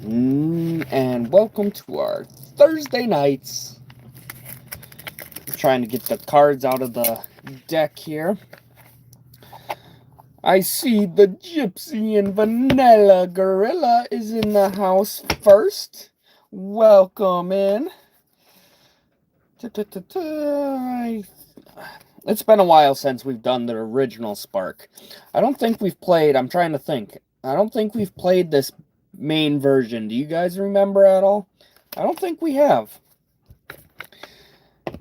And welcome to our Thursday nights. I'm trying to get the cards out of the deck here. I see the Gypsy and Vanilla Gorilla is in the house first. Welcome in. It's been a while since we've done the original Spark. I don't think we've played, I'm trying to think. I don't think we've played this main version. Do you guys remember at all? I don't think we have.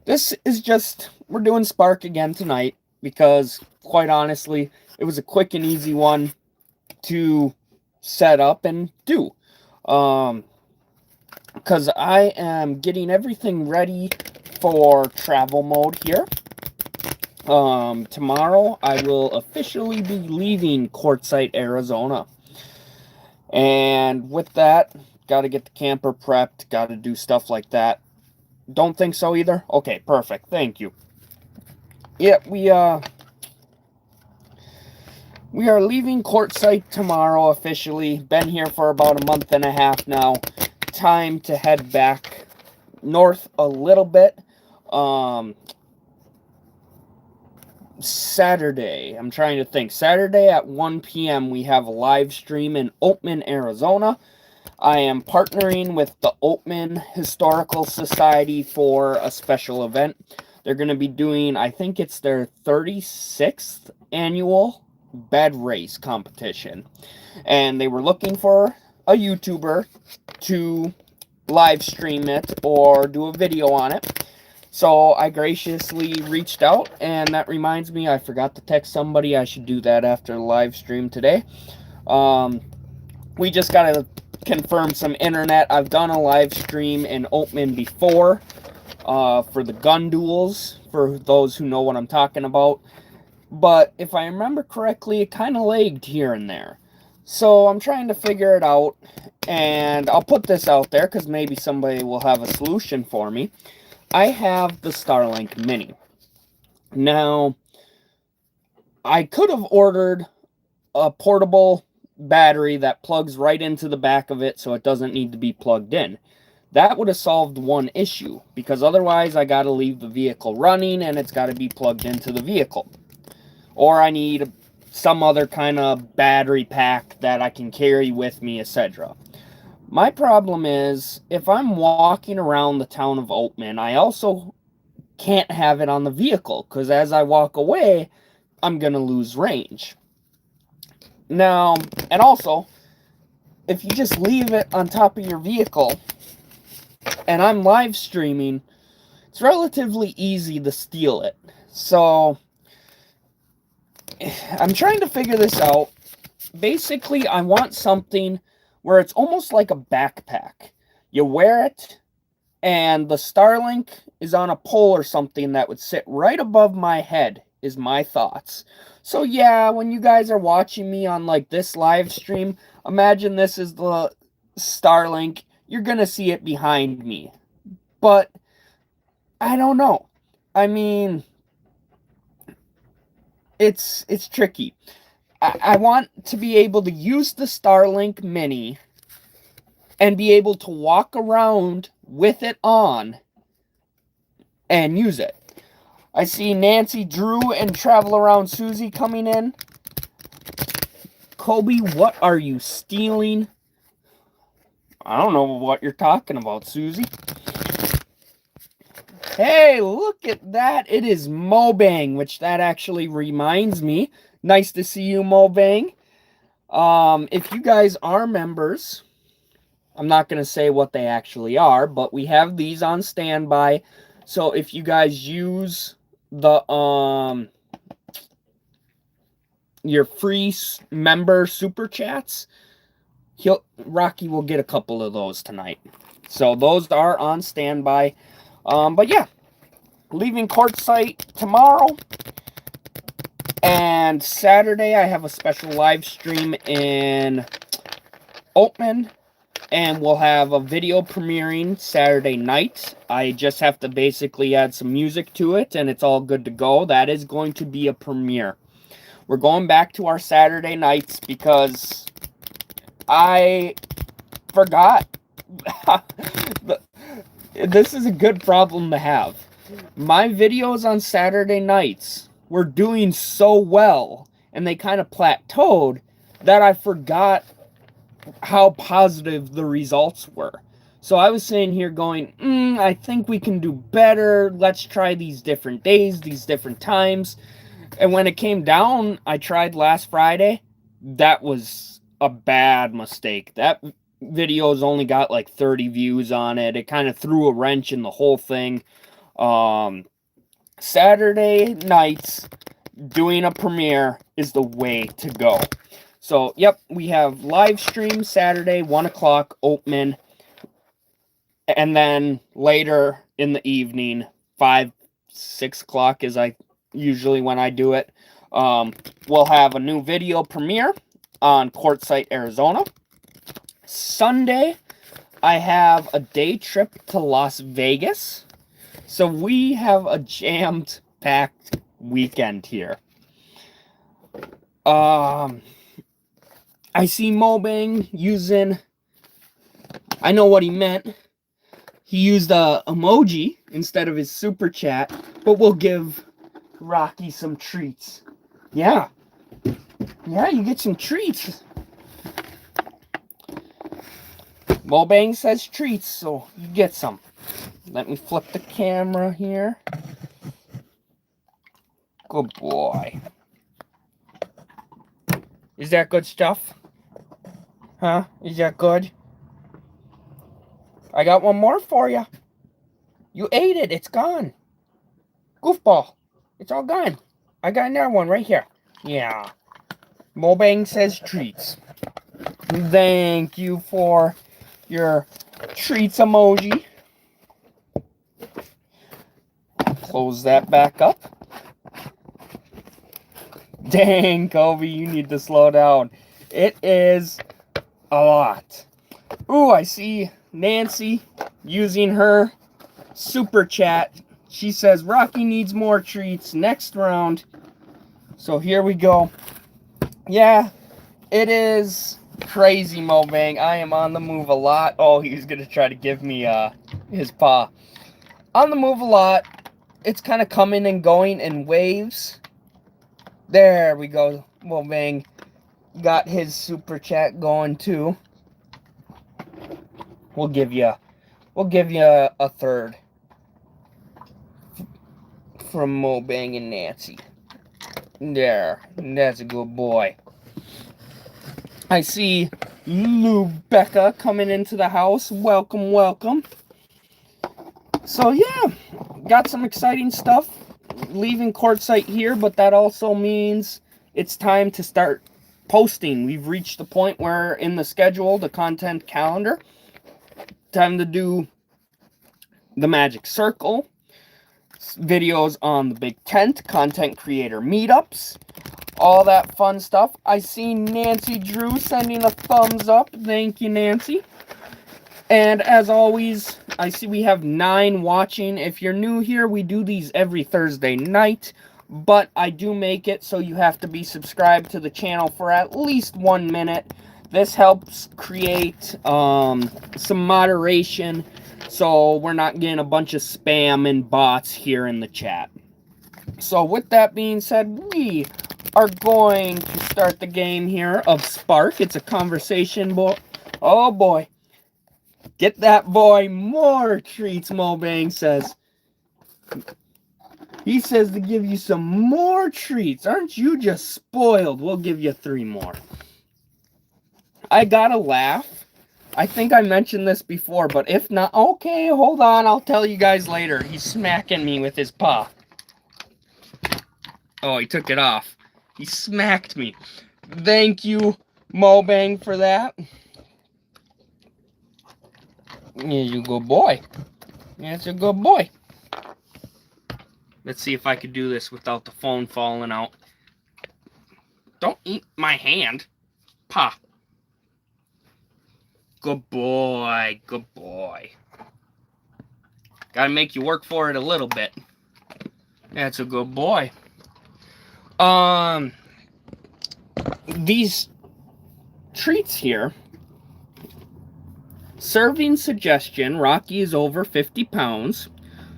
This is just, we're doing Spark again tonight because, quite honestly, it was a quick and easy one to set up and do. Because I am getting everything ready for travel mode here. Tomorrow I will officially be leaving Quartzsite, Arizona. And with that, got to get the camper prepped, got to do stuff like that. Don't think so either? Okay, perfect. Thank you. Yeah, we are leaving Quartzsite tomorrow officially. Been here for about a month and a half now. Time to head back north a little bit. Saturday, I'm trying to think. Saturday at 1 p.m. we have a live stream in Oatman, Arizona. I am partnering with the Oatman Historical Society for a special event. They're going to be doing, I think it's their 36th annual bed race competition. And they were looking for a YouTuber to live stream it or do a video on it. So I graciously reached out, and that reminds me, I forgot to text somebody. I should do that after the live stream today. We just got to confirm some internet. I've done a live stream in Oatman before for the gun duels, for those who know what I'm talking about. But if I remember correctly, it kind of lagged here and there. So I'm trying to figure it out, and I'll put this out there because maybe somebody will have a solution for me. I have the Starlink Mini. Now, I could have ordered a portable battery that plugs right into the back of it so it doesn't need to be plugged in. That would have solved one issue, because otherwise I got to leave the vehicle running and it's got to be plugged into the vehicle. Or I need some other kind of battery pack that I can carry with me, etc. My problem is, if I'm walking around the town of Oatman, I also can't have it on the vehicle, because as I walk away, I'm going to lose range. Now, and also, if you just leave it on top of your vehicle, and I'm live streaming, it's relatively easy to steal it. So, I'm trying to figure this out. Basically, I want something where it's almost like a backpack. You wear it, and the Starlink is on a pole or something that would sit right above my head, is my thoughts. So yeah, when you guys are watching me on like this live stream, imagine this is the Starlink. You're going to see it behind me. But I don't know. I mean, it's tricky. I want to be able to use the Starlink Mini and be able to walk around with it on and use it. I see Nancy Drew and Travel Around Susie coming in. Kobe, what are you stealing? I don't know what you're talking about, Susie. Hey, look at that. It is Mobang, which that actually reminds me. Nice to see you, Mobang. If you guys are members, I'm not going to say what they actually are, but we have these on standby. So if you guys use the your free member super chats, Rocky will get a couple of those tonight. So those are on standby. But yeah, leaving Quartzsite tomorrow. And Saturday, I have a special live stream in Oatman. And we'll have a video premiering Saturday night. I just have to basically add some music to it, and it's all good to go. That is going to be a premiere. We're going back to our Saturday nights because I forgot. This is a good problem to have. My videos on Saturday nights were doing so well, and they kind of plateaued, that I forgot how positive the results were. So I was sitting here going, I think we can do better. Let's try these different days, these different times. And when it came down, I tried last Friday. That was a bad mistake. That video's only got like 30 views on it. It kind of threw a wrench in the whole thing. Saturday nights, doing a premiere is the way to go. So, yep, we have live stream Saturday, 1 o'clock, Oatman. And then later in the evening, 5, 6 o'clock is usually when I do it. We'll have a new video premiere on Quartzsite, Arizona. Sunday, I have a day trip to Las Vegas. So we have a jammed-packed weekend here. I see Mobang using, I know what he meant. He used a emoji instead of his super chat, but we'll give Rocky some treats. Yeah, you get some treats. Mobang says treats, so you get some. Let me flip the camera here. Good boy. Is that good stuff? Huh? Is that good? I got one more for you. You ate it. It's gone. Goofball. It's all gone. I got another one right here. Yeah. Mobang says treats. Thank you for your treats emoji. Close that back up. Dang, Kobe, you need to slow down. It is a lot. Ooh, I see Nancy using her super chat. She says Rocky needs more treats next round. So here we go. Yeah, it is crazy, Mobang. I am on the move a lot. Oh, he's going to try to give me his paw. On the move a lot. It's kind of coming and going in waves. There we go. Mobang got his super chat going too. We'll give you a third from Mobang and Nancy. There, that's a good boy. I see Lubecca coming into the house. Welcome, welcome. So yeah, got some exciting stuff. Leaving Quartzsite here, but that also means it's time to start posting. We've reached the point where in the schedule, the content calendar, time to do the Magic Circle, videos on the Big Tent, content creator meetups, all that fun stuff. I see Nancy Drew sending a thumbs up. Thank you, Nancy. And as always, I see we have 9 watching. If you're new here, we do these every Thursday night, but I do make it so you have to be subscribed to the channel for at least 1 minute. This helps create some moderation, so we're not getting a bunch of spam and bots here in the chat. So with that being said, we are going to start the game here of Spark. It's a conversation book. Oh boy. Get that boy more treats, Mobang says. He says to give you some more treats. Aren't you just spoiled? We'll give you 3 more. I gotta laugh. I think I mentioned this before, but if not, okay, hold on. I'll tell you guys later. He's smacking me with his paw. Oh, he took it off. He smacked me. Thank you, Mobang, for that. Yeah, you good boy. That's a good boy. Let's see if I could do this without the phone falling out. Don't eat my hand. Pa. Good boy. Good boy. Gotta make you work for it a little bit. That's a good boy. These treats here Serving suggestion, Rocky is over 50 pounds,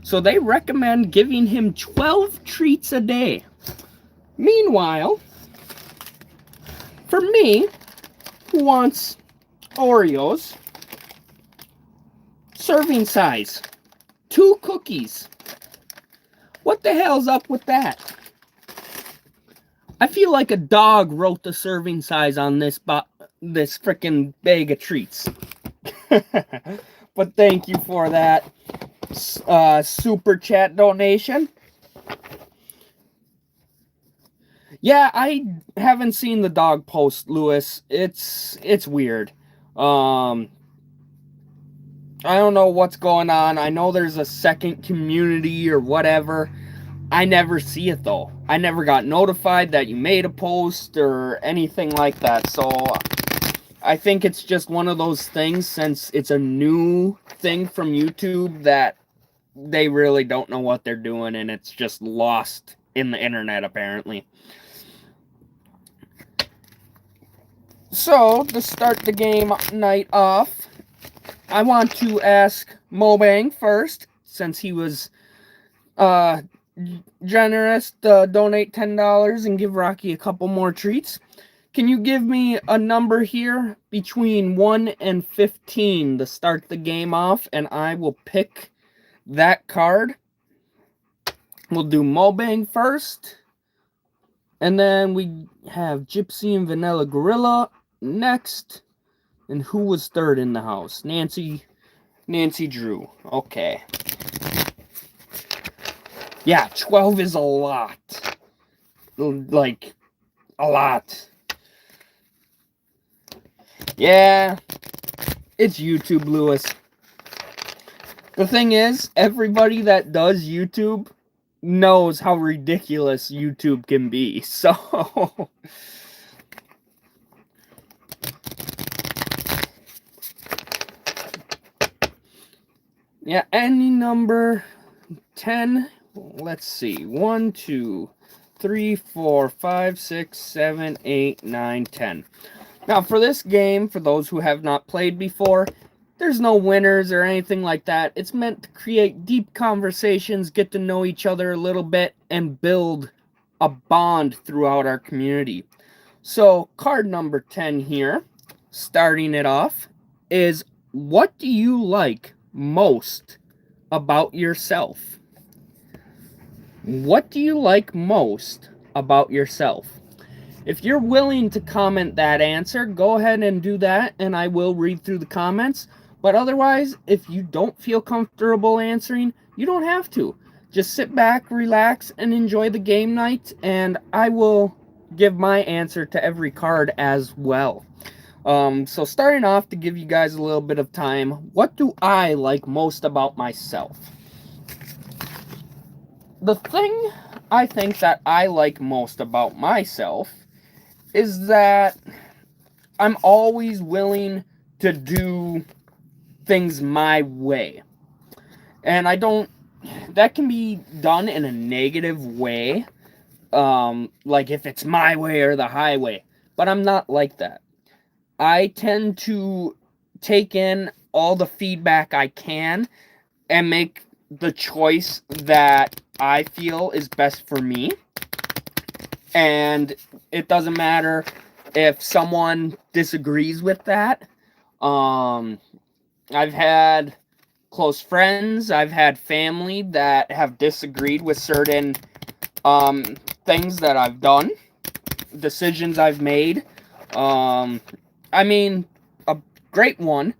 so they recommend giving him 12 treats a day. Meanwhile, for me, who wants Oreos, serving size, 2 cookies. What the hell's up with that? I feel like a dog wrote the serving size on this freaking bag of treats. But thank you for that super chat donation. Yeah, I haven't seen the dog post, Lewis. It's weird. I don't know what's going on. I know there's a second community or whatever. I never see it though. I never got notified that you made a post or anything like that. So I think it's just one of those things, since it's a new thing from YouTube, that they really don't know what they're doing, and it's just lost in the internet apparently. So to start the game night off, I want to ask Mobang first, since he was generous to donate $10 and give Rocky a couple more treats. Can you give me a number here between 1 and 15 to start the game off, and I will pick that card. We'll do Mobang first, and then we have Gypsy and Vanilla Gorilla next. And who was third in the house? Nancy Drew. Okay. Yeah, 12 is a lot. Like, a lot. Yeah, it's YouTube, Lewis. The thing is, everybody that does YouTube knows how ridiculous YouTube can be. So yeah, any number 10. Let's see. 1, 2, 3, 4, 5, 6, 7, 8, 9, 10. Now, for this game, for those who have not played before, there's no winners or anything like that. It's meant to create deep conversations, get to know each other a little bit, and build a bond throughout our community. So, card number 10 here, starting it off, is what do you like most about yourself? What do you like most about yourself? If you're willing to comment that answer, go ahead and do that, and I will read through the comments. But otherwise, if you don't feel comfortable answering, you don't have to. Just sit back, relax, and enjoy the game night, and I will give my answer to every card as well. So starting off, to give you guys a little bit of time, what do I like most about myself? The thing I think that I like most about myself is that I'm always willing to do things my way. And that can be done in a negative way, like if it's my way or the highway, but I'm not like that. I tend to take in all the feedback I can and make the choice that I feel is best for me. And it doesn't matter if someone disagrees with that. I've had close friends, I've had family that have disagreed with certain things that I've done, decisions I've made. I mean, a great one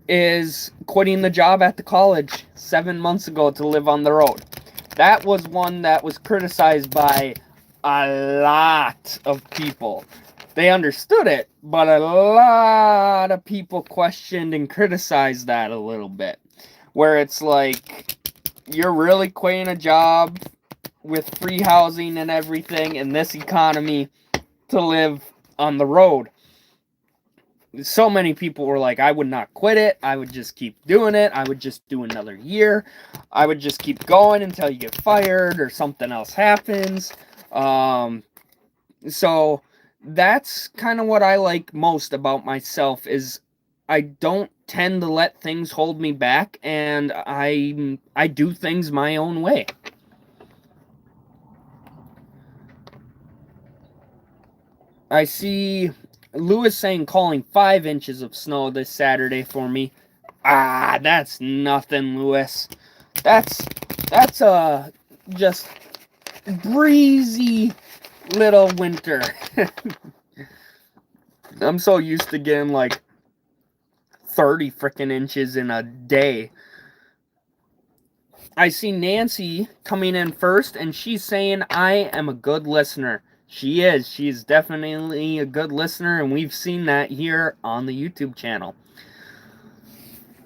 is quitting the job at the college 7 months ago to live on the road. That was one that was criticized by a lot of people. They understood it, but a lot of people questioned and criticized that a little bit. Where it's like, you're really quitting a job with free housing and everything in this economy to live on the road. So many people were like, I would not quit it. I would just keep doing it. I would just do another year. I would just keep going until you get fired or something else happens. So that's kind of what I like most about myself, is I don't tend to let things hold me back, and I do things my own way. I see Lewis saying calling 5 inches of snow this Saturday for me. Ah, that's nothing, Lewis. That's just breezy little winter. I'm so used to getting like 30 freaking inches in a day. I see Nancy coming in first, and she's saying I am a good listener. She is. She's definitely a good listener, and we've seen that here on the YouTube channel.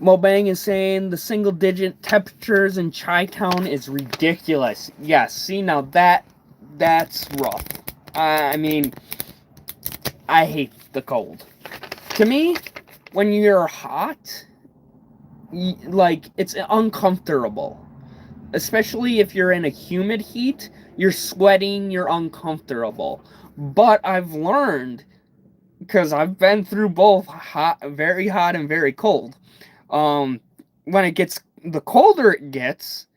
Mobang is saying the single-digit temperatures in Chi-Town is ridiculous. Yes, see, now that's rough. I mean, I hate the cold. To me, when you're hot, like, it's uncomfortable. Especially if you're in a humid heat, you're sweating, you're uncomfortable. But I've learned, because I've been through both hot, very hot and very cold. When it gets, the colder it gets,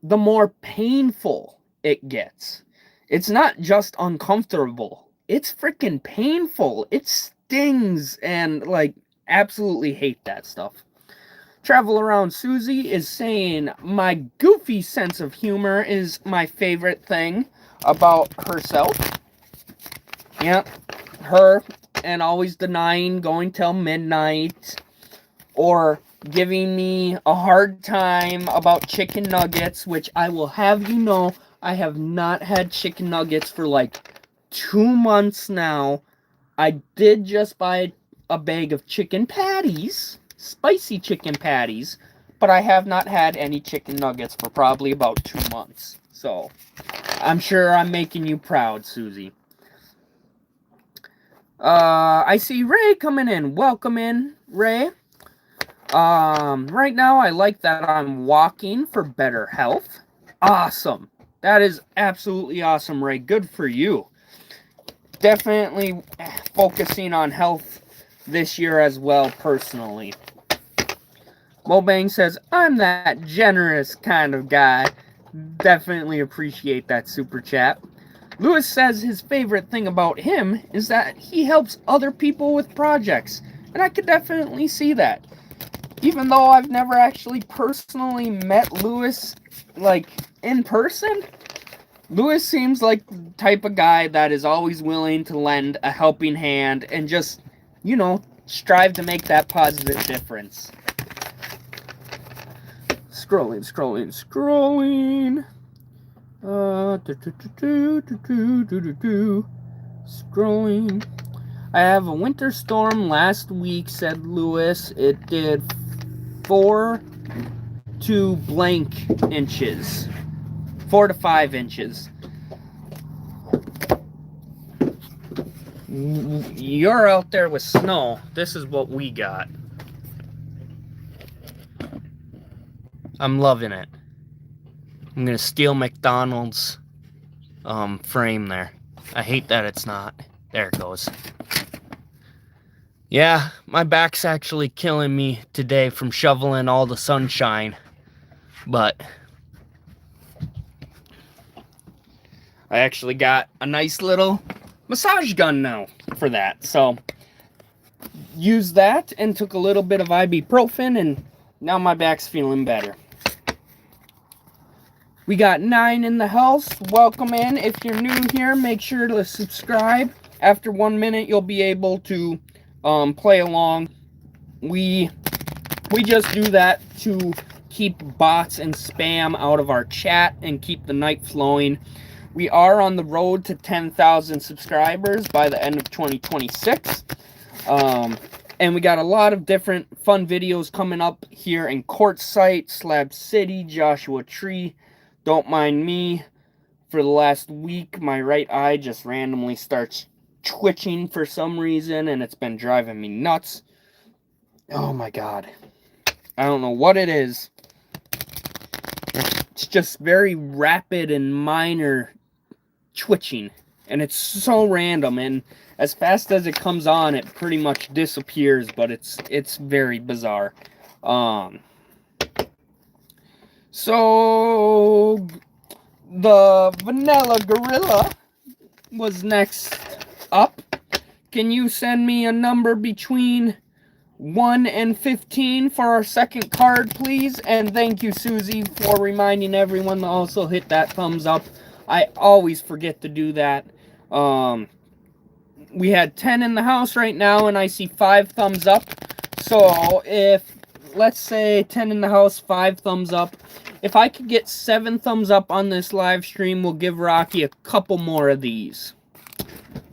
the more painful it gets. It's not just uncomfortable. It's freaking painful. It stings, and, like, absolutely hate that stuff. Travel Around Susie is saying, my goofy sense of humor is my favorite thing about herself. Yep, her, and always denying going till midnight, or giving me a hard time about chicken nuggets, which I will have you know, I have not had chicken nuggets for like 2 months now. I did just buy a bag of chicken patties, spicy chicken patties, but I have not had any chicken nuggets for probably about 2 months. So, I'm sure I'm making you proud, Susie. I see Ray coming in. Welcome in, Ray. Right now I like that I'm walking for better health. Awesome. That is absolutely awesome, Ray. Good for you. Definitely focusing on health this year as well, personally. Mobang says, I'm that generous kind of guy. Definitely appreciate that super chat. Lewis says his favorite thing about him is that he helps other people with projects. And I could definitely see that. Even though I've never actually personally met Lewis, like, in person, Lewis seems like the type of guy that is always willing to lend a helping hand and just, you know, strive to make that positive difference. Scrolling. Scrolling. I have a winter storm last week, said Lewis. It did 4 to blank inches. 4 to 5 inches. You're out there with snow. This is what we got. I'm loving it. I'm gonna steal McDonald's frame there. I hate that it's not. There it goes. Yeah, my back's actually killing me today from shoveling all the sunshine. But I actually got a nice little massage gun now for that. So, used that and took a little bit of ibuprofen, and now my back's feeling better. We got 9 in the house. Welcome in. If you're new here, make sure to subscribe. After 1 minute, you'll be able to play along. We just do that to keep bots and spam out of our chat and keep the night flowing. We are on the road to 10,000 subscribers by the end of 2026. And we got a lot of different fun videos coming up here in Quartzsite, Slab City, Joshua Tree. Don't mind me. For the last week, my right eye just randomly starts twitching for some reason, and it's been driving me nuts. Oh my god. I don't know what it is. It's just very rapid and minor twitching. And it's so random, and as fast as it comes on, it pretty much disappears, but it's very bizarre. So the Vanilla Gorilla was next up. Can you send me a number between 1 and 15 for our second card, please? And thank you, Susie, for reminding everyone to also hit that thumbs up. I always forget to do that. We had 10 in the house right now, and I see 5 thumbs up. So if, let's say 10 in the house, 5 thumbs up. If I could get 7 thumbs up on this live stream, we'll give Rocky a couple more of these.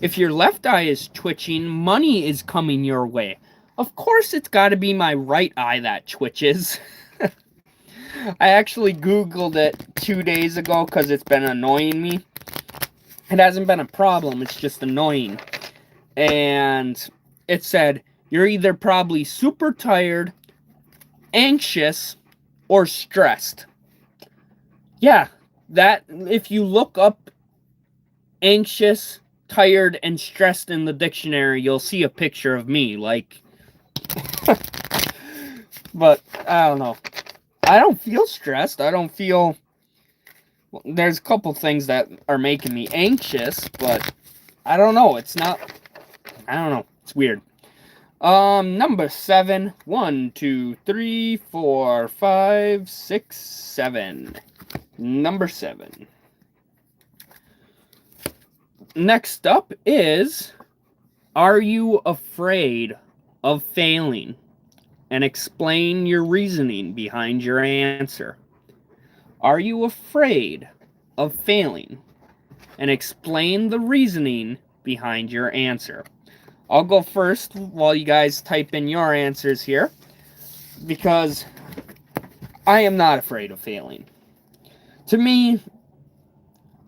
If your left eye is twitching, money is coming your way. Of course it's got to be my right eye that twitches. I actually Googled it 2 days ago because it's been annoying me. It hasn't been a problem, it's just annoying. And it said, you're either probably super tired, anxious, or stressed. Yeah, that, if you look up anxious, tired, and stressed in the dictionary, you'll see a picture of me, like, but, I don't know. I don't feel stressed, I don't feel, well, there's a couple things that are making me anxious, but, I don't know, it's not, I don't know, it's weird. Number 7, 1, 2, 3, 4, 5, 6, 7. Number 7. Next up is, are you afraid of failing? And explain your reasoning behind your answer. Are you afraid of failing? And explain the reasoning behind your answer. I'll go first while you guys type in your answers here, because I am not afraid of failing. To me,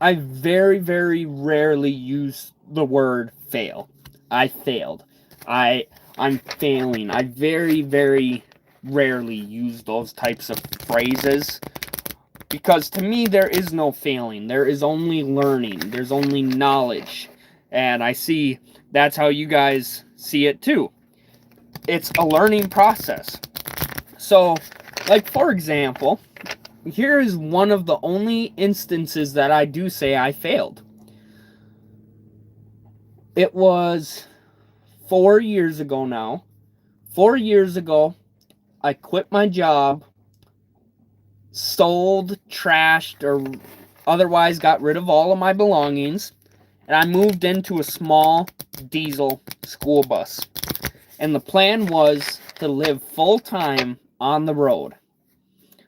I very, very rarely use the word fail. I failed. I'm failing. I very, very rarely use those types of phrases, because to me there is no failing. There is only learning. There's only knowledge. And I see that's how you guys see it too. It's a learning process. So, like, for example, here is one of the only instances that I do say I failed. It was 4 years ago now. 4 years ago, I quit my job, sold, trashed, or otherwise got rid of all of my belongings, and I moved into a small diesel school bus. And the plan was to live full-time on the road.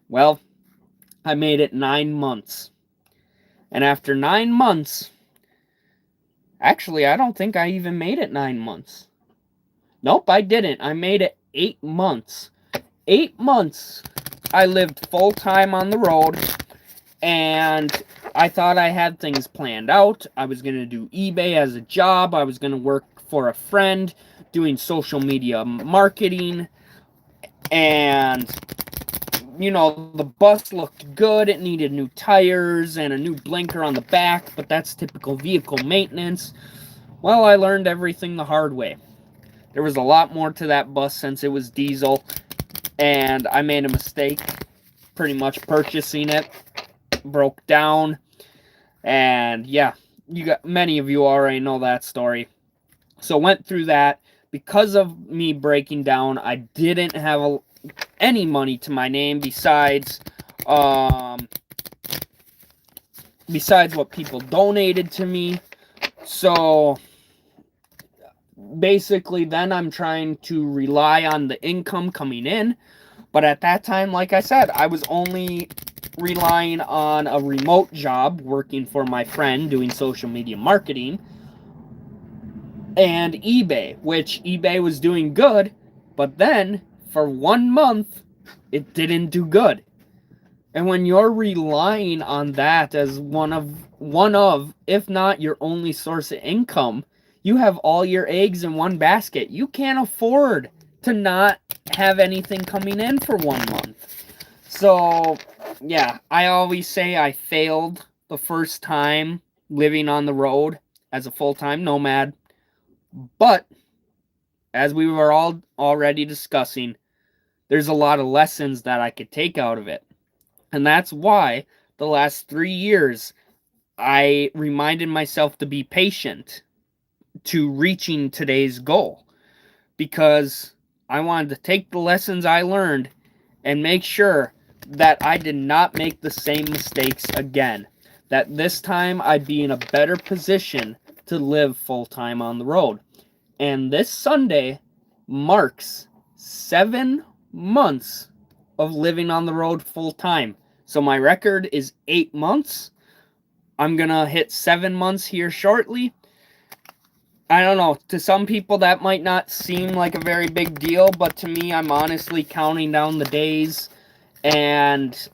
Well, I made it 9 months. And after 9 months, actually, I don't think I even made it 9 months. Nope, I didn't. I made it 8 months. 8 months I lived full-time on the road, and I thought I had things planned out. I was going to do eBay as a job. I was going to work for a friend doing social media marketing, and, you know, the bus looked good. It needed new tires and a new blinker on the back, but that's typical vehicle maintenance. Well, I learned everything the hard way. There was a lot more to that bus since it was diesel, and I made a mistake pretty much purchasing it. Broke down, and yeah, many of you already know that story. So went through that. Because of me breaking down, I didn't have any money to my name besides what people donated to me. So basically then I'm trying to rely on the income coming in, but at that time, like I said, I was only relying on a remote job working for my friend doing social media marketing, and eBay, which eBay was doing good, but then for 1 month it didn't do good. And when you're relying on that as one of, if not your only source of income, you have all your eggs in one basket. You can't afford to not have anything coming in for 1 month. So, yeah, I always say I failed the first time living on the road. as a full-time nomad. But as we were all already discussing, there's a lot of lessons that I could take out of it. And that's why the last 3 years I reminded myself to be patient to reaching today's goal, because I wanted to take the lessons I learned and make sure that I did not make the same mistakes again. That this time I'd be in a better position to live full-time on the road. And this Sunday marks 7 months of living on the road full-time. So my record is 8 months. I'm going to hit 7 months here shortly. I don't know, to some people that might not seem like a very big deal, but to me, I'm honestly counting down the days, and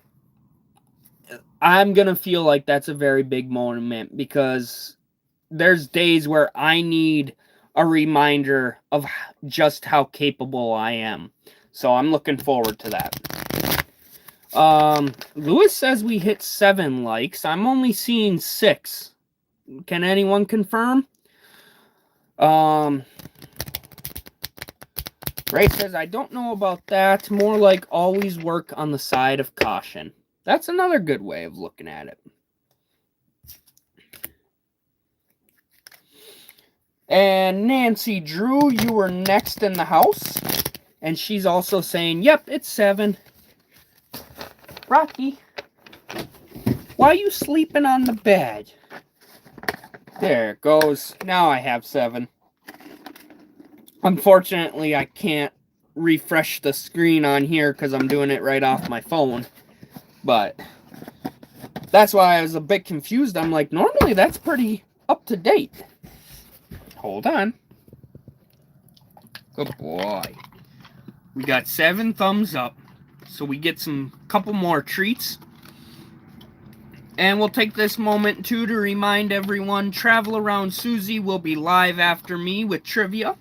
I'm going to feel like that's a very big moment, because there's days where I need a reminder of just how capable I am. So I'm looking forward to that. Lewis says we hit 7 likes. I'm only seeing 6. Can anyone confirm? Ray says, I don't know about that. More like always work on the side of caution. That's another good way of looking at it. And Nancy Drew, you were next in the house. And she's also saying, yep, it's 7. Rocky, why are you sleeping on the bed? There it goes. Now I have 7. Unfortunately, I can't refresh the screen on here because I'm doing it right off my phone. But that's why I was a bit confused. I'm like, normally that's pretty up to date. Hold on. Good boy. We got 7 thumbs up. So we get some couple more treats. And we'll take this moment, too, to remind everyone, Travel Around Susie will be live after me with trivia.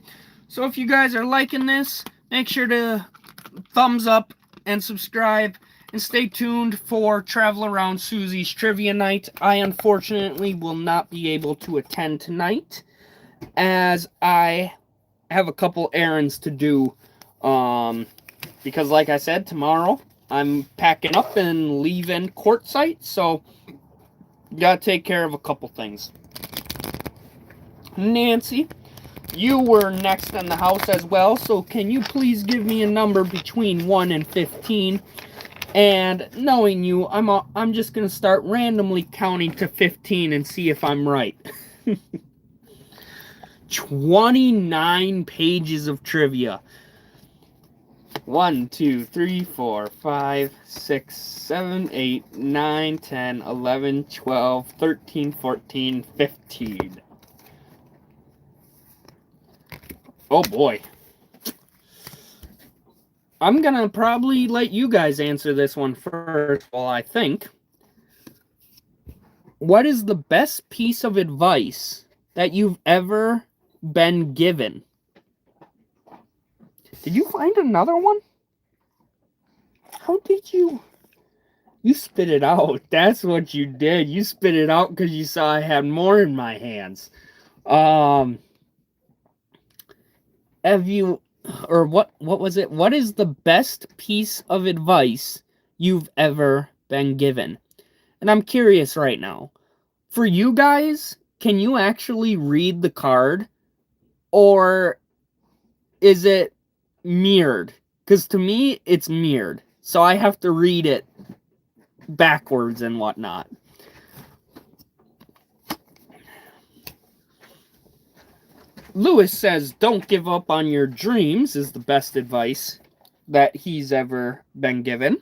So if you guys are liking this, make sure to thumbs up and subscribe. And stay tuned for Travel Around Susie's Trivia Night. I, unfortunately, will not be able to attend tonight, as I have a couple errands to do. Because, like I said, tomorrow I'm packing up and leaving Quartzsite, so gotta take care of a couple things. Nancy, you were next in the house as well, so can you please give me a number between 1 and 15? And knowing you, I'm just gonna start randomly counting to 15 and see if I'm right. 29 pages of trivia. 1, 2, 3, 4, 5, 6, 7, 8, 9, 10, 11, 12, 13, 14, 15. Oh boy. I'm gonna probably let you guys answer this one first. Well, I think. What is the best piece of advice that you've ever been given? Did you find another one? How did you... You spit it out. That's what you did. You spit it out because you saw I had more in my hands. Have you... Or what was it? What is the best piece of advice you've ever been given? And I'm curious right now. For you guys, can you actually read the card? Or is it mirrored? Because to me, it's mirrored. So I have to read it backwards and whatnot. Lewis says, don't give up on your dreams is the best advice that he's ever been given.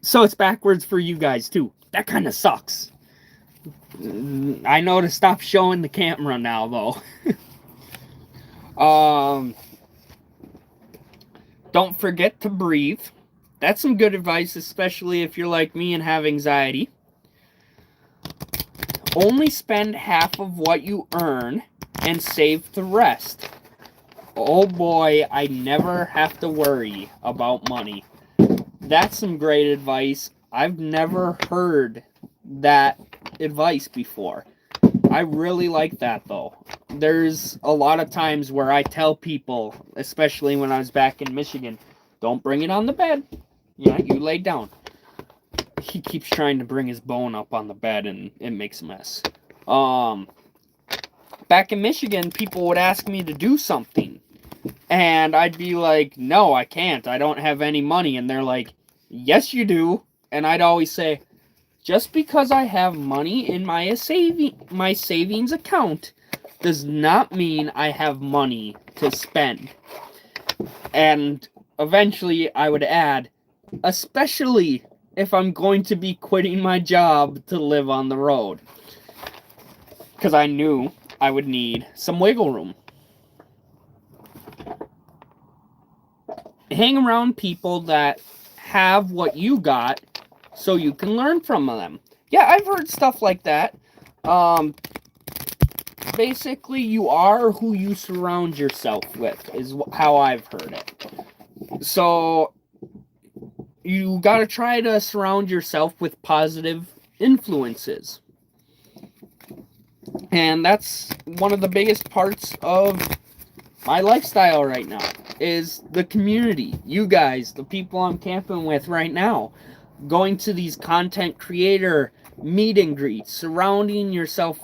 So it's backwards for you guys, too. That kind of sucks. I know to stop showing the camera now, though. Don't forget to breathe. That's some good advice, especially if you're like me and have anxiety. Only spend half of what you earn and save the rest. Oh boy, I never have to worry about money. That's some great advice. I've never heard that advice before. I really like that, though. There's a lot of times where I tell people, especially when I was back in Michigan, don't bring it on the bed. Yeah, you lay down. He keeps trying to bring his bone up on the bed, and it makes a mess. Back in Michigan, people would ask me to do something. And I'd be like, no, I can't. I don't have any money. And they're like, yes, you do. And I'd always say, just because I have money in my savings account does not mean I have money to spend. And eventually I would add, especially if I'm going to be quitting my job to live on the road. Because I knew I would need some wiggle room. Hang around people that have what you got so you can learn from them. Yeah, I've heard stuff like that. Basically, you are who you surround yourself with, is how I've heard it. So, you gotta try to surround yourself with positive influences. And that's one of the biggest parts of my lifestyle right now, is the community. You guys, the people I'm camping with right now. Going to these content creator meet and greets, surrounding yourself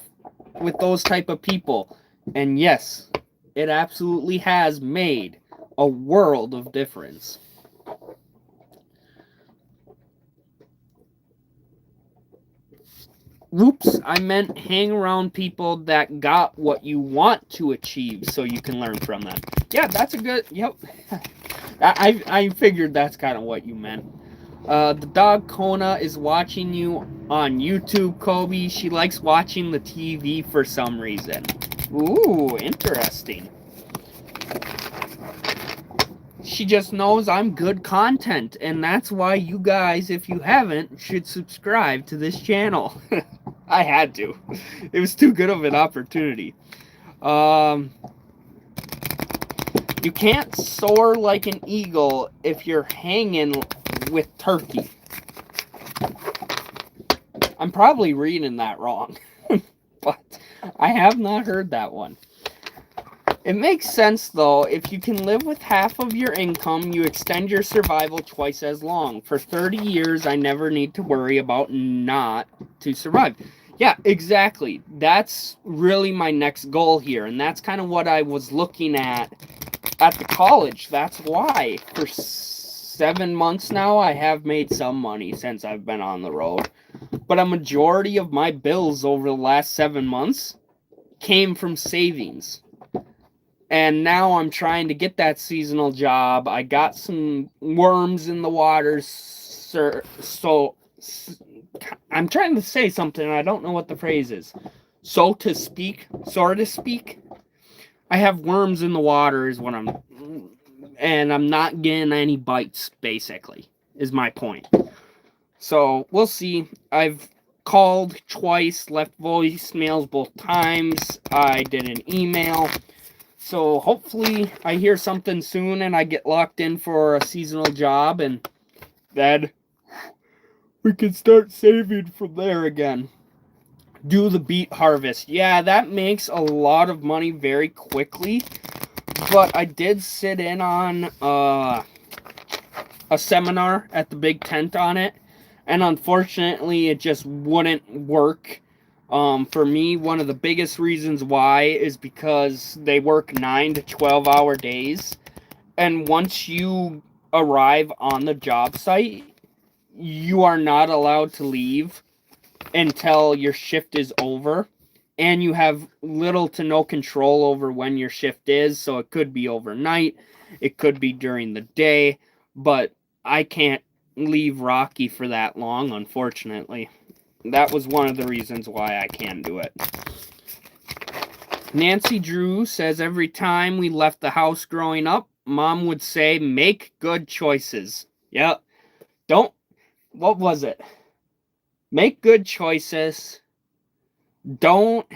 with those type of people. And yes, it absolutely has made a world of difference. Whoops, I meant hang around people that got what you want to achieve so you can learn from them. Yeah, that's a good, yep. I figured that's kind of what you meant. The dog Kona is watching you on YouTube, Kobe. She likes watching the TV for some reason. Ooh, interesting. She just knows I'm good content, and that's why you guys, if you haven't, should subscribe to this channel. I had to. It was too good of an opportunity. You can't soar like an eagle if you're hanging with turkey. I'm probably reading that wrong, but I have not heard that one. It makes sense, though. If you can live with half of your income, you extend your survival twice as long. For 30 years, I never need to worry about not to survive. Yeah, exactly. That's really my next goal here, and that's kind of what I was looking at the college. That's why for 7 months now I have made some money since I've been on the road, but a majority of my bills over the last 7 months came from savings. And now I'm trying to get that seasonal job. I got some worms in the water, sir. So I'm trying to say something. I don't know what the phrase is. So to speak. I have worms in the water is what and I'm not getting any bites, basically, is my point. So we'll see. I've called twice, left voicemails both times. I did an email. So hopefully I hear something soon and I get locked in for a seasonal job, and then we can start saving from there again. Do the beet harvest. Yeah, that makes a lot of money very quickly. But I did sit in on a seminar at the Big Tent on it, and unfortunately it just wouldn't work. For me, one of the biggest reasons why is because they work 9 to 12-hour days, and once you arrive on the job site, you are not allowed to leave until your shift is over, and you have little to no control over when your shift is. So it could be overnight, it could be during the day, but I can't leave Rocky for that long, unfortunately. That was one of the reasons why I can do it. Nancy Drew says, every time we left the house growing up, Mom would say, make good choices. Yep. What was it? Make good choices. Don't.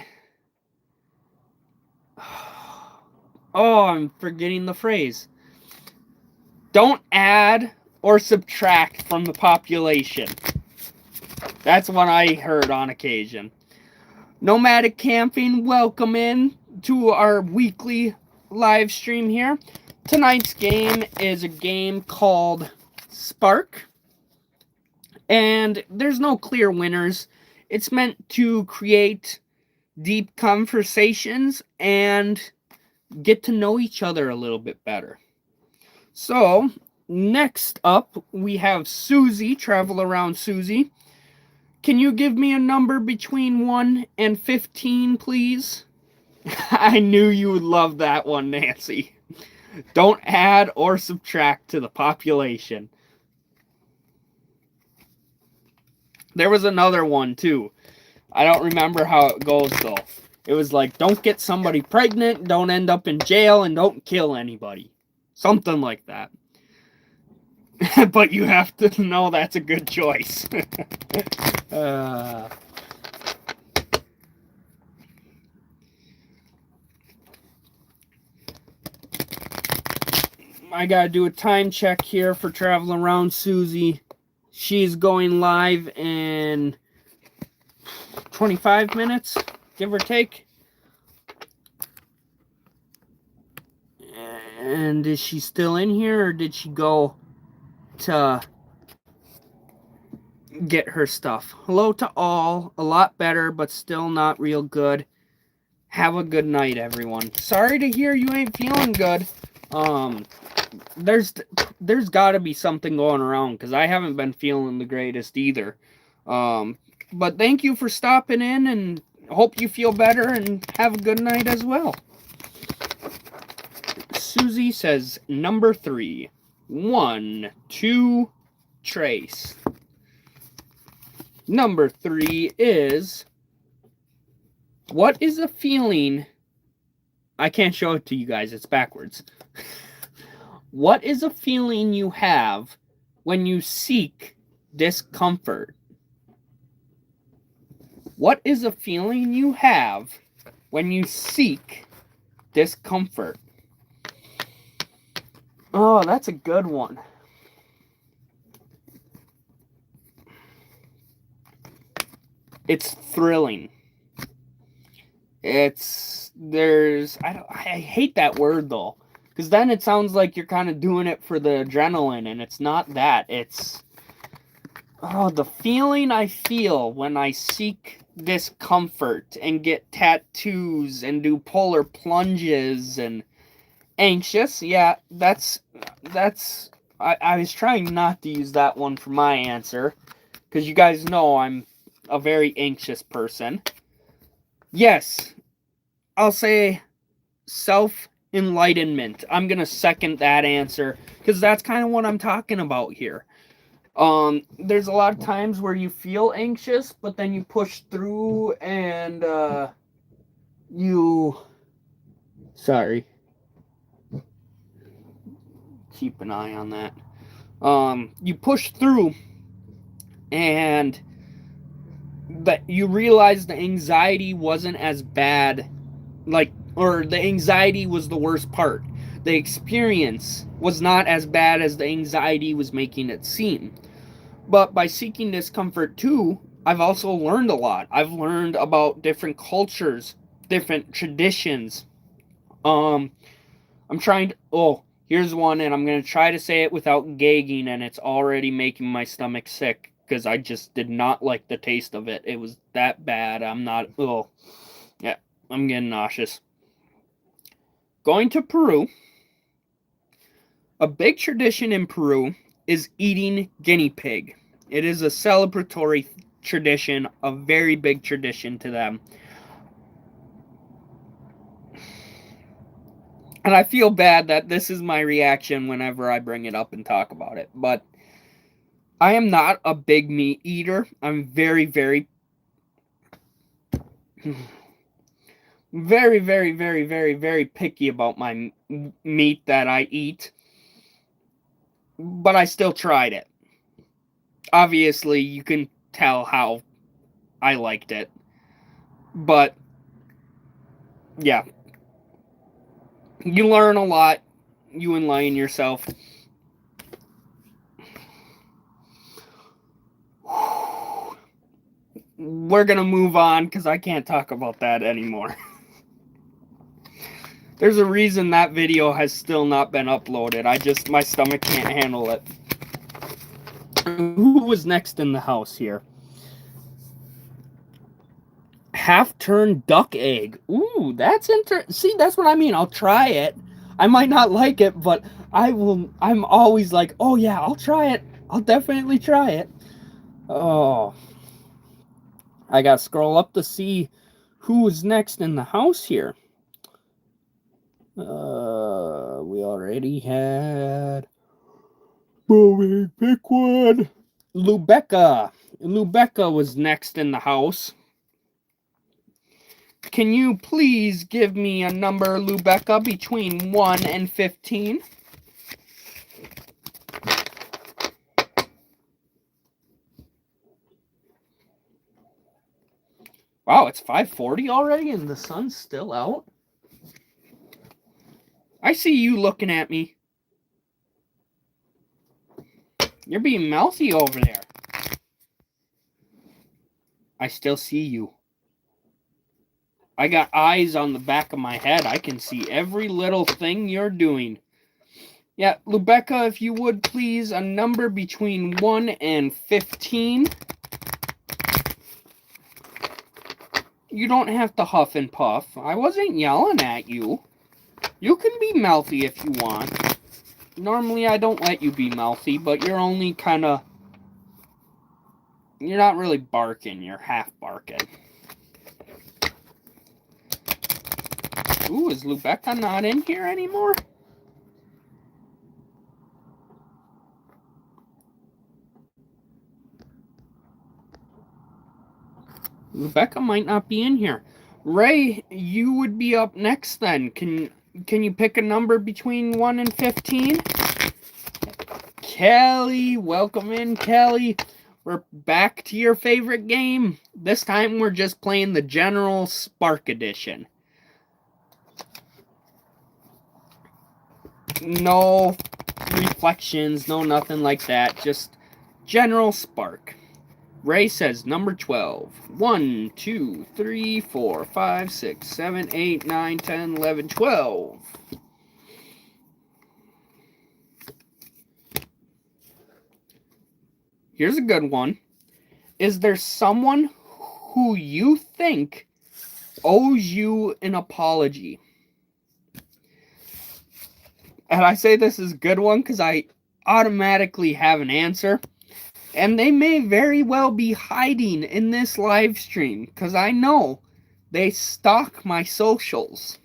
Oh, I'm forgetting the phrase. Don't add or subtract from the population. That's what I heard on occasion. Nomadic Camping, welcome in to our weekly live stream here. Tonight's game is a game called Spark, and there's no clear winners. It's meant to create deep conversations and get to know each other a little bit better. So, next up, we have Susie, Travel Around Susie. Can you give me a number between 1 and 15, please? I knew you would love that one, Nancy. Don't add or subtract to the population. There was another one, too. I don't remember how it goes, though. It was like, don't get somebody pregnant, don't end up in jail, and don't kill anybody. Something like that. But you have to know that's a good choice. I gotta do a time check here for Traveling Around Susie. She's going live in 25 minutes, give or take. And is she still in here, or did she go to get her stuff? Hello to all. A lot better, but still not real good. Have a good night, everyone. Sorry to hear you ain't feeling good. There's got to be something going around, because I haven't been feeling the greatest either. But thank you for stopping in, and hope you feel better, and have a good night as well. Susie says number 3. 1, 2, trace. Number 3 is, what is a feeling? I can't show it to you guys, it's backwards. What is a feeling you have when you seek discomfort? What is a feeling you have when you seek discomfort? Oh, that's a good one. It's thrilling. I hate that word though, because then it sounds like you're kind of doing it for the adrenaline, and it's not that. It's the feeling I feel when I seek discomfort and get tattoos and do polar plunges and anxious. Yeah, that's I was trying not to use that one for my answer, because you guys know I'm a very anxious person. Yes, I'll say self-enlightenment. I'm gonna second that answer, because that's kind of what I'm talking about here. There's a lot of times where you feel anxious, but then you push through and sorry, keep an eye on that. You push through, and that you realize the anxiety wasn't as bad, or the anxiety was the worst part. The experience was not as bad as the anxiety was making it seem. But by seeking discomfort too, I've also learned a lot. I've learned about different cultures, different traditions. I'm trying to, here's one, and I'm going to try to say it without gagging, and it's already making my stomach sick, because I just did not like the taste of it. It was that bad. I'm getting nauseous. Going to Peru. A big tradition in Peru is eating guinea pig. It is a celebratory tradition, a very big tradition to them. And I feel bad that this is my reaction whenever I bring it up and talk about it. But I am not a big meat eater. I'm very, very, very, very, very, very, very picky about my meat that I eat. But I still tried it. Obviously, you can tell how I liked it. But, yeah. You learn a lot. You enlighten yourself. we're gonna move on because I can't talk about that anymore. There's a reason that video has still not been uploaded. My stomach can't handle it. Who was next in the house here? Half-turned duck egg. Ooh, that's interesting. See, that's what I mean. I'll try it. I might not like it, but I'm always like, oh yeah, I'll try it. I'll definitely try it. Oh. I gotta scroll up to see who was next in the house here. We already had... Bowie, pick one. Lubecca. Lubecca was next in the house. Can you please give me a number, Lubecca, between 1 and 15? Wow, it's 5:40 already and the sun's still out? I see you looking at me. You're being mouthy over there. I still see you. I got eyes on the back of my head. I can see every little thing you're doing. Yeah, Lubecca, if you would please, a number between 1 and 15. You don't have to huff and puff. I wasn't yelling at you. You can be mouthy if you want. Normally, I don't let you be mouthy, but you're only kind of... You're not really barking. You're half barking. Ooh, is Lubecca not in here anymore? Lubecca might not be in here. Ray, you would be up next then. Can you pick a number between 1 and 15? Kelly, welcome in, Kelly. We're back to your favorite game. This time we're just playing the General Spark Edition. No reflections, no nothing like that. Just General Spark. Ray says number 12. 1, 2, 3, 4, 5, 6, 7, 8, 9, 10, 11, 12. Here's a good one. Is there someone who you think owes you an apology? And I say this is a good one because I automatically have an answer. And they may very well be hiding in this live stream because I know they stalk my socials,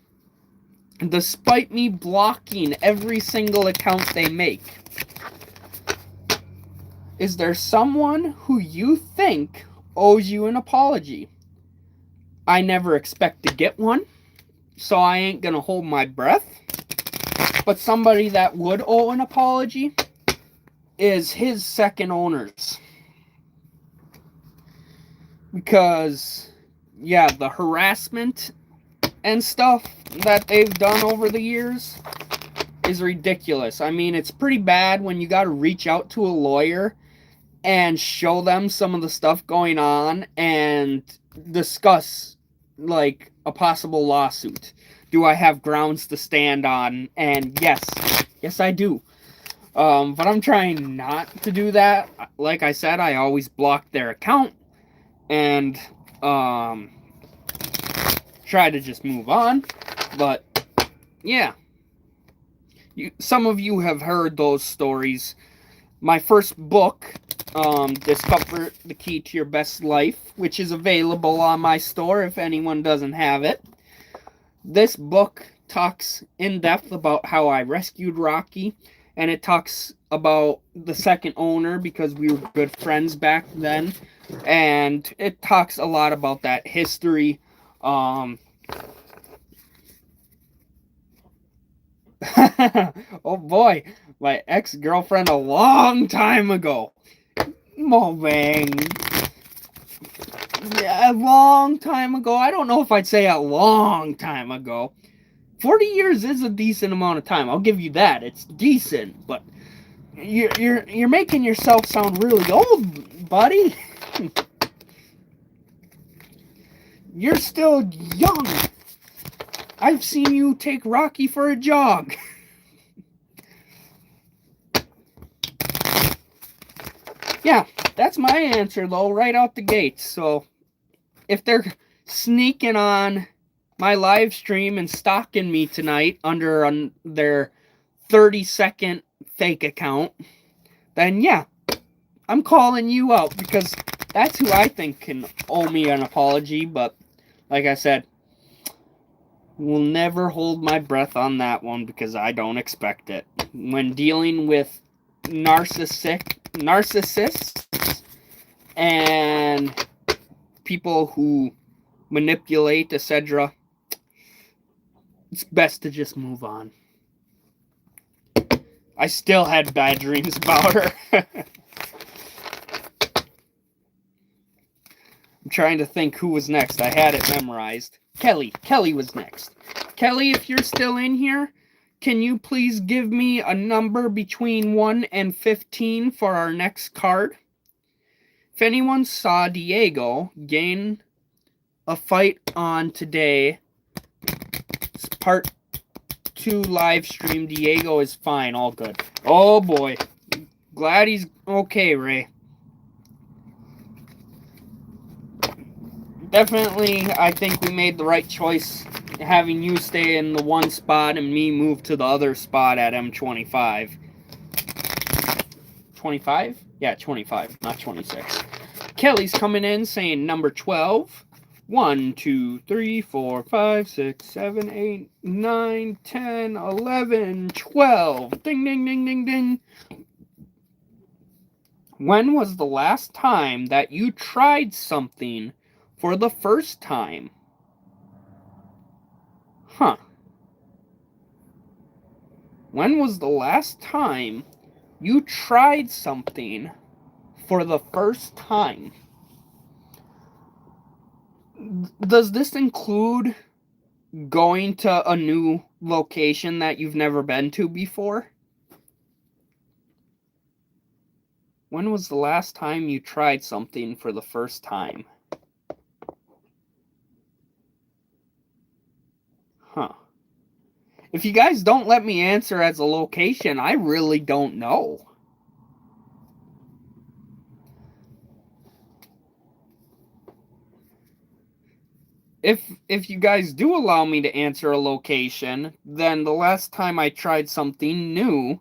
despite me blocking every single account they make. Is there someone who you think owes you an apology? I never expect to get one, so I ain't gonna hold my breath. But somebody that would owe an apology is his second owners. Because, yeah, the harassment and stuff that they've done over the years is ridiculous. I mean, it's pretty bad when you gotta reach out to a lawyer and show them some of the stuff going on and discuss, like, a possible lawsuit. Do I have grounds to stand on? And yes I do. But I'm trying not to do that. Like I said, I always block their account and try to just move on. But yeah, some of you have heard those stories. My first book, Discover the Key to Your Best Life, which is available on my store if anyone doesn't have it. This book talks in depth about how I rescued Rocky, and it talks about the second owner because we were good friends back then, and it talks a lot about that history. Oh boy, my ex-girlfriend a long time ago. Mobang. Yeah, a long time ago. I don't know if I'd say a long time ago. 40 years is a decent amount of time. I'll give you that. It's decent, but you're making yourself sound really old, buddy. You're still young. I've seen you take Rocky for a jog. Yeah, that's my answer, though, right out the gate. So, if they're sneaking on my live stream and stalking me tonight under their 30-second fake account, then yeah, I'm calling you out because that's who I think can owe me an apology. But, like I said, will never hold my breath on that one because I don't expect it. When dealing with narcissists and people who manipulate, etc., it's best to just move on. I still had bad dreams about her. I'm trying to think who was next. I had it memorized. Kelly. Kelly was next. Kelly, if you're still in here, can you please give me a number between 1 and 15 for our next card? If anyone saw Diego gain a fight on today, it's part 2 live stream. Diego is fine, all good. Oh boy. Glad he's okay, Ray. Definitely, I think we made the right choice having you stay in the one spot and me move to the other spot at M25. 25? Yeah, 25, not 26. Kelly's coming in saying number 12. 1, 2, 3, 4, 5, 6, 7, 8, 9, 10, 11, 12. Ding, ding, ding, ding, ding. When was the last time that you tried something for the first time? Huh. When was the last time you tried something for the first time? Does this include going to a new location that you've never been to before? When was the last time you tried something for the first time? Huh. If you guys don't let me answer as a location, I really don't know. If you guys do allow me to answer a location, then the last time I tried something new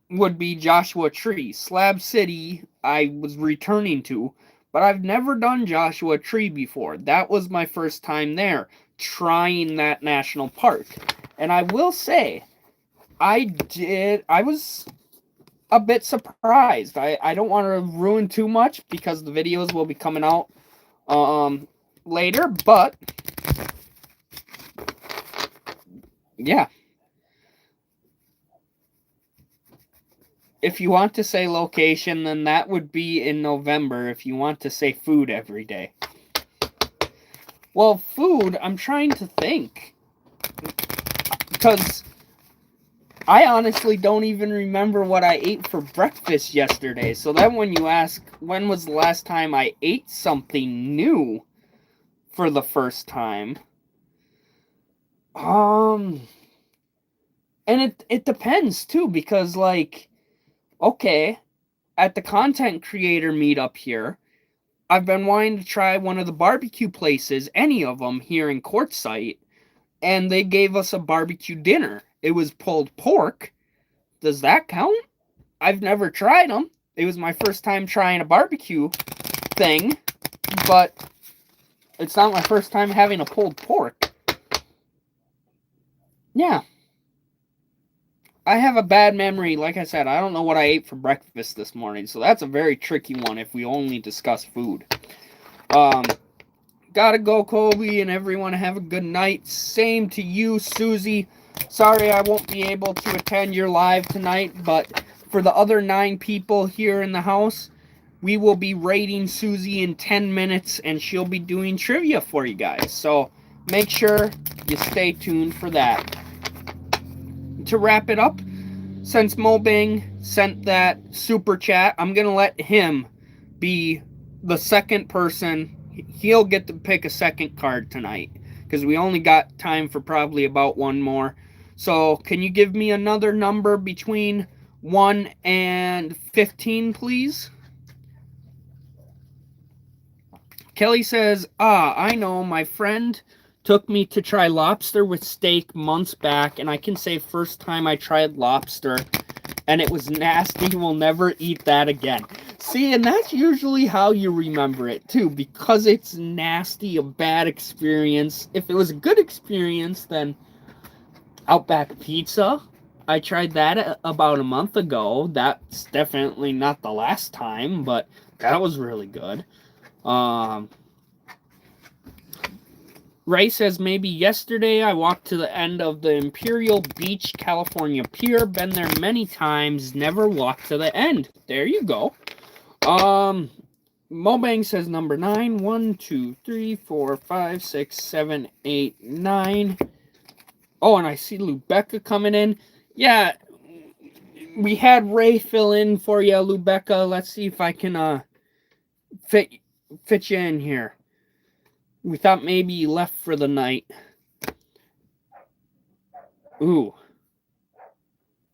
would be Joshua Tree. Slab City I was returning to, but I've never done Joshua Tree before. That was my first time there, trying that national park. And I will say, I was a bit surprised. I don't want to ruin too much because the videos will be coming out later, but yeah. If you want to say location, then that would be in November if you want to say food every day. Well, food, I'm trying to think. Because I honestly don't even remember what I ate for breakfast yesterday. So then when you ask, when was the last time I ate something new for the first time? And it depends, too, because, like, okay, at the content creator meetup here, I've been wanting to try one of the barbecue places, any of them here in Quartzsite, and they gave us a barbecue dinner. It was pulled pork. Does that count? I've never tried them. It was my first time trying a barbecue thing, but it's not my first time having a pulled pork. Yeah. I have a bad memory. Like I said, I don't know what I ate for breakfast this morning, so that's a very tricky one if we only discuss food. Gotta go, Colby, and everyone have a good night. Same to you, Susie. Sorry I won't be able to attend your live tonight, but for the other 9 people here in the house, we will be raiding Susie in 10 minutes, and she'll be doing trivia for you guys. So make sure you stay tuned for that. To wrap it up, since Mobang sent that super chat, I'm going to let him be the second person. he'll get to pick a second card tonight because we only got time for probably about one more. So can you give me another number between 1 and 15, please? Kelly says, I know, my friend took me to try lobster with steak months back, and I can say first time I tried lobster, and it was nasty. We'll never eat that again. See, and that's usually how you remember it, too, because it's nasty, a bad experience. If it was a good experience, then Outback Pizza, I tried that about a month ago. That's definitely not the last time, but that was really good. Ray says, maybe yesterday I walked to the end of the Imperial Beach, California Pier. Been there many times, never walked to the end. There you go. Mobang says number 9. 1, 2, 3, 4, 5, 6, 7, 8, 9. Oh, and I see Lubecca coming in. Yeah, we had Ray fill in for you, Lubecca. Let's see if I can fit you in here. We thought maybe you left for the night. Ooh.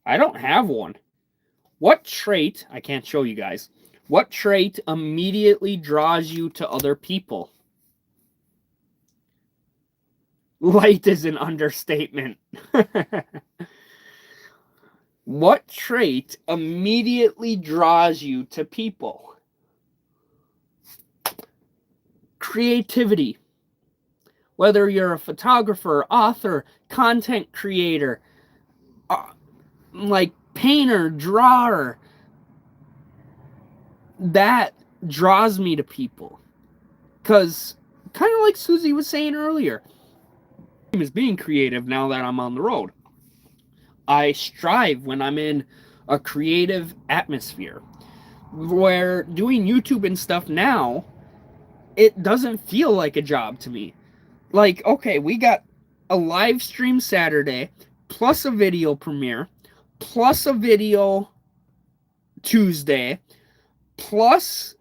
I don't have one. What trait, I can't show you guys, what trait immediately draws you to other people? Light is an understatement. What trait immediately draws you to people? Creativity. Whether you're a photographer, author, content creator, like painter, drawer, that draws me to people. Because, kind of like Susie was saying earlier, is being creative now that I'm on the road. I strive when I'm in a creative atmosphere. Where doing YouTube and stuff now, it doesn't feel like a job to me. Like, okay, we got a live stream Saturday, plus a video premiere, plus a video Tuesday, plus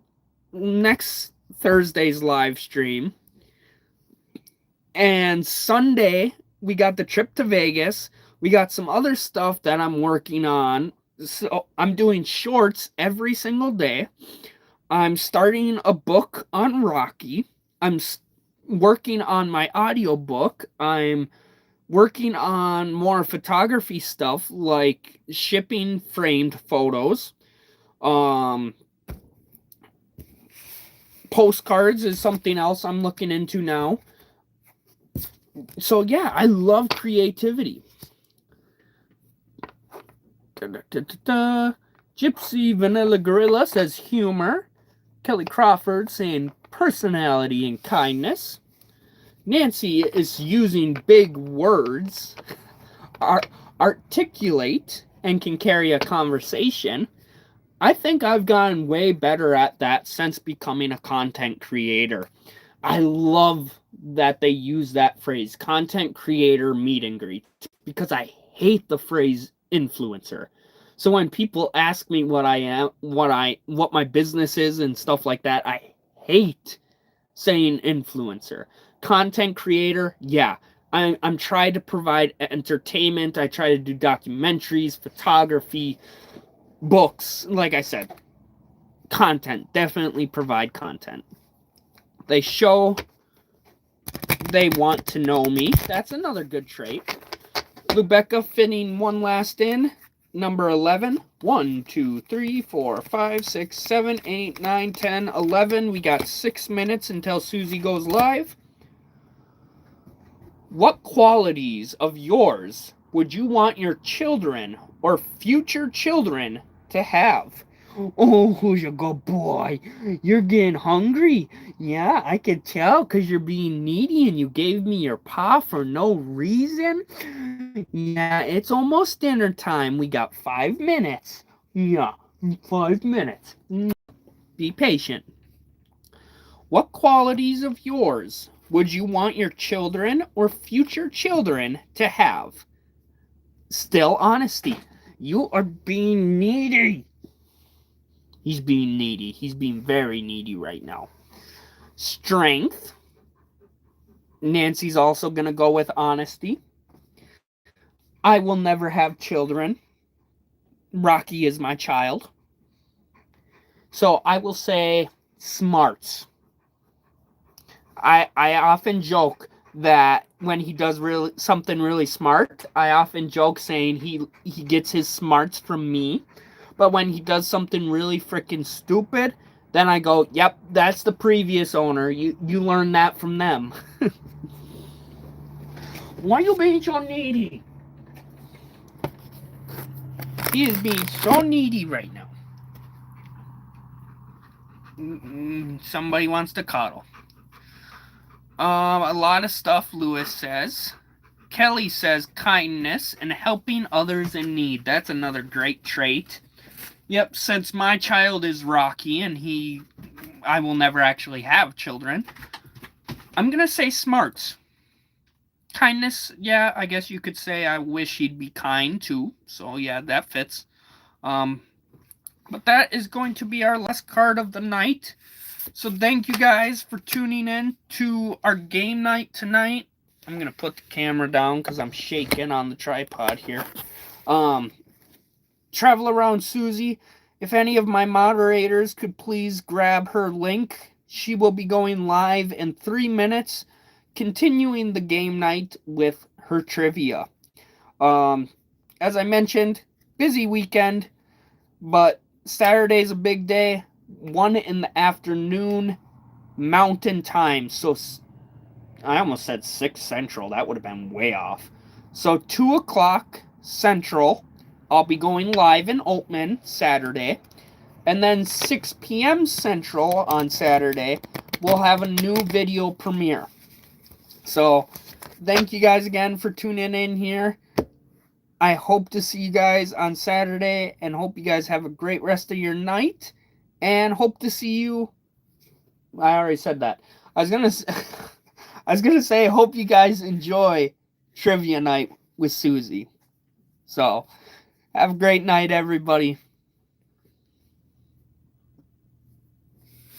next Thursday's live stream. And Sunday, we got the trip to Vegas. We got some other stuff that I'm working on. So I'm doing shorts every single day. I'm starting a book on Rocky. I'm working on my audiobook. I'm working on more photography stuff like shipping framed photos. Postcards is something else I'm looking into now. So yeah, I love creativity. Gypsy Vanilla Gorilla says humor. Kelly Crawford saying personality and kindness. Nancy is using big words. Articulate and can carry a conversation. I think I've gotten way better at that since becoming a content creator. I love that they use that phrase, content creator meet and greet, because I hate the phrase influencer. So when people ask me what I am, what my business is and stuff like that, I hate saying influencer. Content creator, yeah. I'm trying to provide entertainment. I try to do documentaries, photography, books. Like I said, content. Definitely provide content. They show they want to know me. That's another good trait. Lubecca fitting one last in. Number 11. 1, 2, 3, 4, 5, 6, 7, 8, 9, 10, 11. We got 6 minutes until Susie goes live. What qualities of yours would you want your children or future children to have? Oh, who's a good boy? You're getting hungry. Yeah, I could tell because you're being needy and you gave me your paw for no reason. Yeah, it's almost dinner time. We got 5 minutes. Yeah, 5 minutes. Be patient. What qualities of yours would you want your children or future children to have? Still honesty. You are being needy. He's being needy. He's being very needy right now. Strength. Nancy's also going to go with honesty. I will never have children. Rocky is my child. So I will say smarts. I often joke that when he does something really smart, I often joke saying he gets his smarts from me. But when he does something really freaking stupid, then I go, yep, that's the previous owner. You learned that from them. Why are you being so needy? He is being so needy right now. Somebody wants to cuddle. A lot of stuff Lewis says. Kelly says kindness and helping others in need. That's another great trait. Yep, since my child is Rocky and I will never actually have children, I'm going to say smarts. Kindness, yeah, I guess you could say I wish he'd be kind too. So yeah, that fits. But that is going to be our last card of the night. So thank you guys for tuning in to our game night tonight. I'm going to put the camera down because I'm shaking on the tripod here. Travel Around Susie. If any of my moderators could please grab her link. She will be going live in 3 minutes, continuing the game night with her trivia. As I mentioned, busy weekend, but Saturday's a big day. 1 in the afternoon Mountain Time. So I almost said 6 Central. That would have been way off. So 2 o'clock Central, I'll be going live in Oatman Saturday. And then 6 p.m. Central on Saturday, we'll have a new video premiere. So thank you guys again for tuning in here. I hope to see you guys on Saturday and hope you guys have a great rest of your night. And hope to see you. I already said that. I was gonna say hope you guys enjoy trivia night with Susie. So have a great night, everybody.